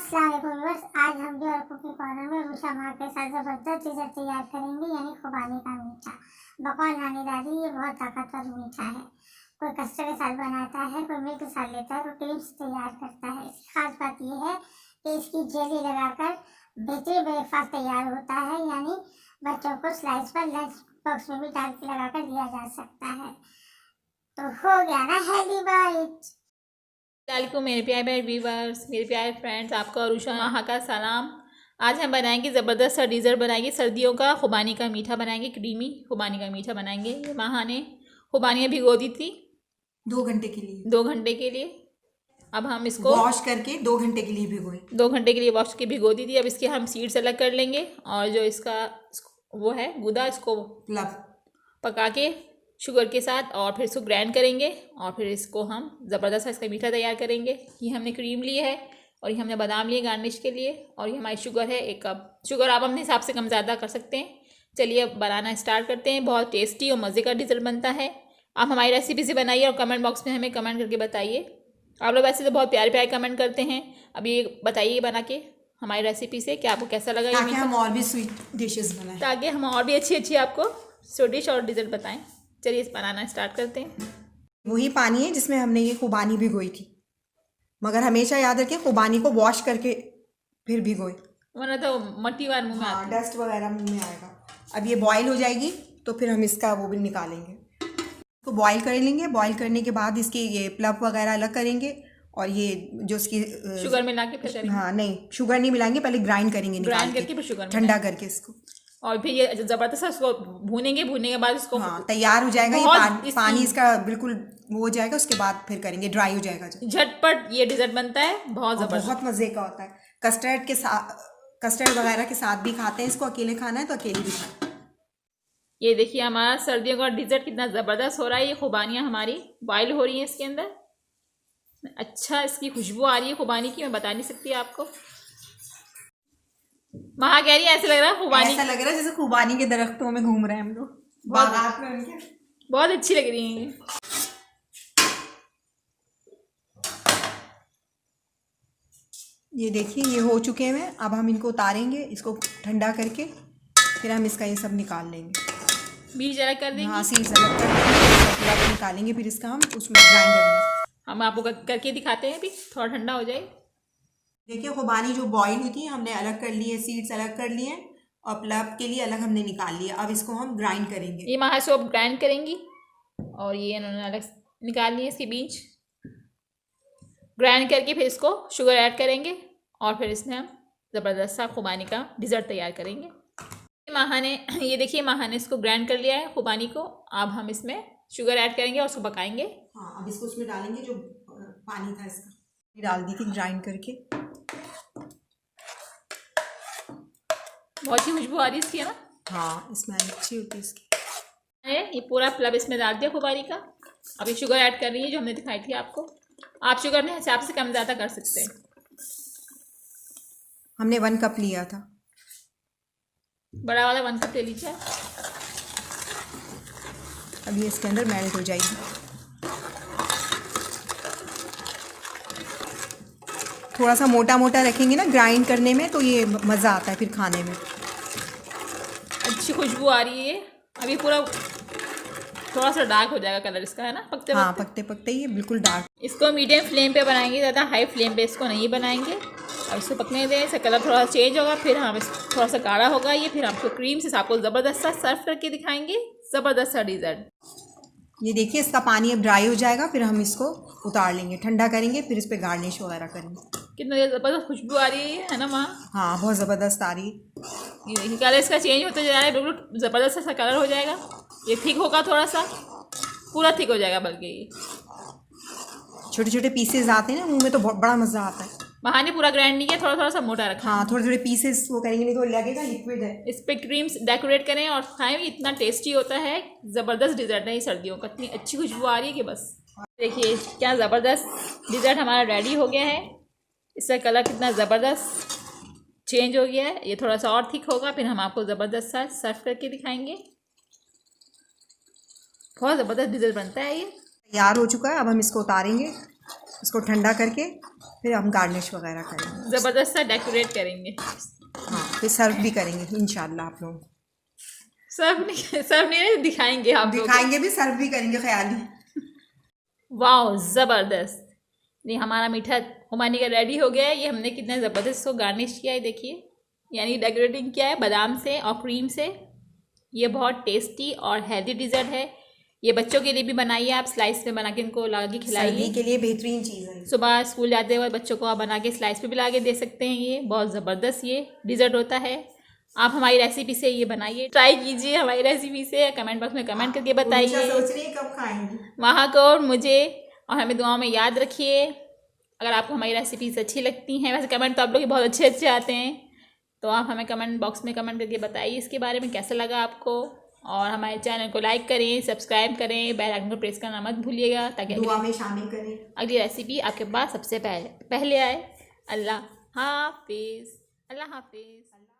अस्सलाम वालेकुम व्यूअर्स, आज हम जो कुकिंग कॉर्नर में मीठा माँ के साथ ज़बरदस्त डिज़र्ट तैयार करेंगे, यानी खुबानी का मीठा। बकौल नानी दादी ये बहुत ताकतवर मीठा है। कोई कस्टर्ड के साथ बनाता है, कोई मिल्क के साथ लेता है, कोई क्रीम से तैयार करता है। इसकी खास बात यह है कि इसकी जेली लगाकर बेहतरीन ब्रेकफास्ट तैयार होता है, यानी बच्चों को स्लाइस पर लंच बॉक्स में भी डाल के लगा कर दिया जा सकता है। तो हो गया ना हेल्दी बाइट। वालेकुम मेरे प्यारे व्यूवर्स, मेरे प्यारे फ्रेंड्स, आपका अरुषा माहा का सलाम। आज हम बनाएंगे ज़बरदस्त सा डिज़र्ट बनाएंगे सर्दियों का खुबानी का मीठा बनाएंगे, क्रीमी खुबानी का मीठा बनाएंगे। ये माहा ने खुबानियाँ भिगो दी थी 2 घंटे के लिए। 2 घंटे के लिए। अब हम इसको वॉश करके 2 घंटे के लिए भिगोए। 2 घंटे के लिए वॉश के भिगो दी थी। अब इसके हम सीड्स अलग कर लेंगे और जो इसका वो है गुदा, इसको पका के शुगर के साथ और फिर इसको ग्राइंड करेंगे और फिर इसको हम ज़बरदस्त इसका मीठा तैयार करेंगे। ये हमने क्रीम ली है और ये हमने बादाम लिए गार्निश के लिए, और ये हमारी शुगर है 1 कप। शुगर आप अपने हिसाब से कम ज़्यादा कर सकते हैं। चलिए अब बनाना स्टार्ट करते हैं। बहुत टेस्टी और मज़े का डिज़र्ट बनता है। आप हमारी रेसिपी से बनाइए और कमेंट बॉक्स में हमें कमेंट करके बताइए। आप लोग वैसे तो बहुत प्यारे प्यारे कमेंट करते हैं। अब ये बताइए बना के हमारी रेसिपी से कि आपको कैसा लगा, ताकि हम और भी स्वीट डिशेस बनाएं, ताकि हम और भी अच्छी अच्छी आपको स्वीट डिश और डिज़र्ट बताएं। चलिए इस बनाना स्टार्ट करते हैं। वही पानी है जिसमें हमने ये खुबानी भिगोई थी, मगर हमेशा याद रखें खुबानी को वॉश करके फिर भिगोए, वरना तो मट्टी वार मुँह में आती है। डस्ट वगैरह मुंह में आएगा। अब ये बॉईल हो जाएगी तो फिर हम इसका वो भी निकालेंगे, तो बॉईल कर लेंगे। बॉईल करने के बाद इसके ये प्लप वगैरह अलग करेंगे और ये जो इसकी शुगर मिला के फिर हाँ नहीं, शुगर नहीं मिलाएंगे, पहले ग्राइंड करेंगे, ग्राइंड करके फिर शुगर ठंडा करके इसको, और फिर ये ज़बरदस्त उसको भूनेंगे। भूनने के बाद उसको तैयार हो जाएगा। ये पानी इसका बिल्कुल वो हो जाएगा, उसके बाद फिर करेंगे, ड्राई हो जाएगा। झटपट ये डिज़र्ट बनता है, बहुत ज़बरदस्त, बहुत मज़े का होता है। कस्टर्ड के साथ, कस्टर्ड वगैरह के साथ भी खाते हैं इसको। अकेले खाना है तो अकेले भी खाएं। ये देखिए हमारा सर्दियों का डिज़र्ट कितना ज़बरदस्त हो रहा है। ये खुबानियाँ हमारी बॉयल हो रही हैं इसके अंदर। अच्छा इसकी खुशबू आ रही है खुबानी की, मैं बता नहीं सकती आपको। महा कह रही है ऐसे लग रहा है खुबानी, ऐसा लग रहा है जैसे खुबानी के दरख्तों में घूम रहे हैं हम लोग, बागात में उनके। बहुत अच्छी लग रही है। ये देखिए ये हो चुके हैं। अब हम इनको उतारेंगे, इसको ठंडा करके फिर हम इसका ये सब निकाल लेंगे। बीज अलग कर देंगे। हाँ, सीड्स अलग कर देंगे, निकालेंगे, फिर इसका हम उसमें ग्राइंड करेंगे। हम आपको करके दिखाते हैं, अभी थोड़ा ठंडा हो जाए। देखिए खुबानी जो बॉईल हुई थी हमने अलग कर ली है, सीड्स अलग कर लिए और प्लप के लिए अलग हमने निकाल लिया। अब इसको हम ग्राइंड करेंगे। ये महा से ग्राइंड करेंगी और ये इन्होंने अलग निकाल लिए इसके बीज। ग्राइंड करके फिर इसको शुगर ऐड करेंगे और फिर इसमें हम ज़बरदस्त सा खुबानी का डिज़र्ट तैयार करेंगे। महा ने ये देखिए महा ने इसको ग्राइंड कर लिया है खुबानी को। अब हम इसमें शुगर ऐड करेंगे और उसको पकाएंगे। हाँ, अब इसको उसमें डालेंगे, जो पानी था इसका डाल दी थी ग्राइंड करके। बहुत ही खुशबू आ रही है इसकी, है ना? हाँ, इसमें अच्छी होती है इसकी। ये पूरा प्लब इसमें डाल दिया खुबानी का। अभी शुगर ऐड कर रही है जो हमने दिखाई थी आपको। आप शुगर अपने हिसाब से कम ज़्यादा कर सकते हैं। हमने 1 कप लिया था, बड़ा वाला 1 कप ले लीजिए। अब ये इसके अंदर मेल्ट हो जाएगी। थोड़ा सा मोटा मोटा रखेंगे ना ग्राइंड करने में, तो ये मज़ा आता है फिर खाने में। अच्छी खुशबू आ रही है। अभी पूरा थोड़ा सा डार्क हो जाएगा कलर इसका, है ना? पकते हाँ, पकते पकते ये बिल्कुल डार्क। इसको मीडियम फ्लेम पे बनाएंगे, ज़्यादा हाई फ्लेम पे इसको नहीं बनाएंगे। अब इसको पकने दें, इसका कलर थोड़ा चेंज होगा, फिर हम थोड़ा सा गाढ़ा होगा ये, फिर आपको क्रीम से आपको ज़बरदस्त सा सर्व करके दिखाएंगे, ज़बरदस्त सा डिज़र्ट। ये देखिए इसका पानी अब ड्राई हो जाएगा, फिर हम इसको उतार लेंगे, ठंडा करेंगे, फिर इस पर गार्निश वगैरह करेंगे। कितना ज़बरदस्त खुशबू आ रही है ना माँ? हाँ, बहुत ज़बरदस्त आ रही है। ये देखिए कलर इसका चेंज होते जा रहा है, बिल्कुल ज़बरदस्त सा कलर हो जाएगा। ये थिक होगा, थोड़ा सा पूरा थिक हो जाएगा, बल्कि ये छोटे छोटे पीसेस आते हैं ना मुंह में, तो बहुत बड़ा मज़ा आता है। वहाँ ने पूरा ग्राइंड नहीं किया, थोड़ा थोड़ा सा मोटा रखा। हाँ, थोड़े थोड़े पीसेस वो करेंगे, नहीं तो लगेगा लिक्विड है। इस पर क्रीम्स डेकोरेट करें और खाएं, इतना टेस्टी होता है। ज़बरदस्त डिज़र्ट है ये सर्दियों का। इतनी अच्छी खुशबू आ रही है कि बस देखिए क्या ज़बरदस्त डिज़र्ट हमारा रेडी हो गया है। इसका कलर कितना ज़बरदस्त चेंज हो गया है। ये थोड़ा सा और थिक होगा, फिर हम आपको ज़बरदस्त सा सर्व करके दिखाएंगे। बहुत ज़बरदस्त डिज़र्ट बनता है ये। तैयार हो चुका है। अब हम इसको उतारेंगे, इसको ठंडा करके फिर हम गार्निश वगैरह करेंगे, ज़बरदस्त सा डेकोरेट करेंगे। हाँ फिर सर्व भी करेंगे इंशाल्लाह आप लोग। सर्व नहीं दिखाएंगे आप लोग। दिखाएंगे भी, सर्व भी करेंगे ख्याली। वाह ज़बरदस्त। ये हमारा मीठा खुबानी का रेडी हो गया है। ये हमने कितना ज़बरदस्त इसको गार्निश किया है, देखिए, यानी डेकोरेटिंग किया है बादाम से और क्रीम से। ये बहुत टेस्टी और हेल्दी डिज़र्ट है। ये बच्चों के लिए भी बनाइए आप, स्लाइस में बना के इनको ला के खिलाइए। सर्दी के लिए बेहतरीन चीज़ है। सुबह स्कूल जाते हुए बच्चों को आप बना के स्लाइस पे भी ला के दे सकते हैं। ये बहुत ज़बरदस्त ये डिज़र्ट होता है। आप हमारी रेसिपी से ये बनाइए, ट्राई कीजिए हमारी रेसिपी से। कमेंट बॉक्स में कमेंट करके बताइए। सोच रही है कब खाएंगे वहाँ को और मुझे और हमें दुआओं में याद रखिए। अगर आपको हमारी रेसिपीज़ अच्छी लगती हैं, वैसे कमेंट तो आप लोग के बहुत अच्छे अच्छे आते हैं, तो आप हमें कमेंट बॉक्स में कमेंट करके बताइए इसके बारे में कैसा लगा आपको। और हमारे चैनल को लाइक करें, सब्सक्राइब करें, बेल आइकन को प्रेस करना मत भूलिएगा, ताकि दुआ में शामिल करें, अगली रेसिपी आपके पास सबसे पहले आए। अल्लाह हाफिज़। अल्लाह हाफिज़।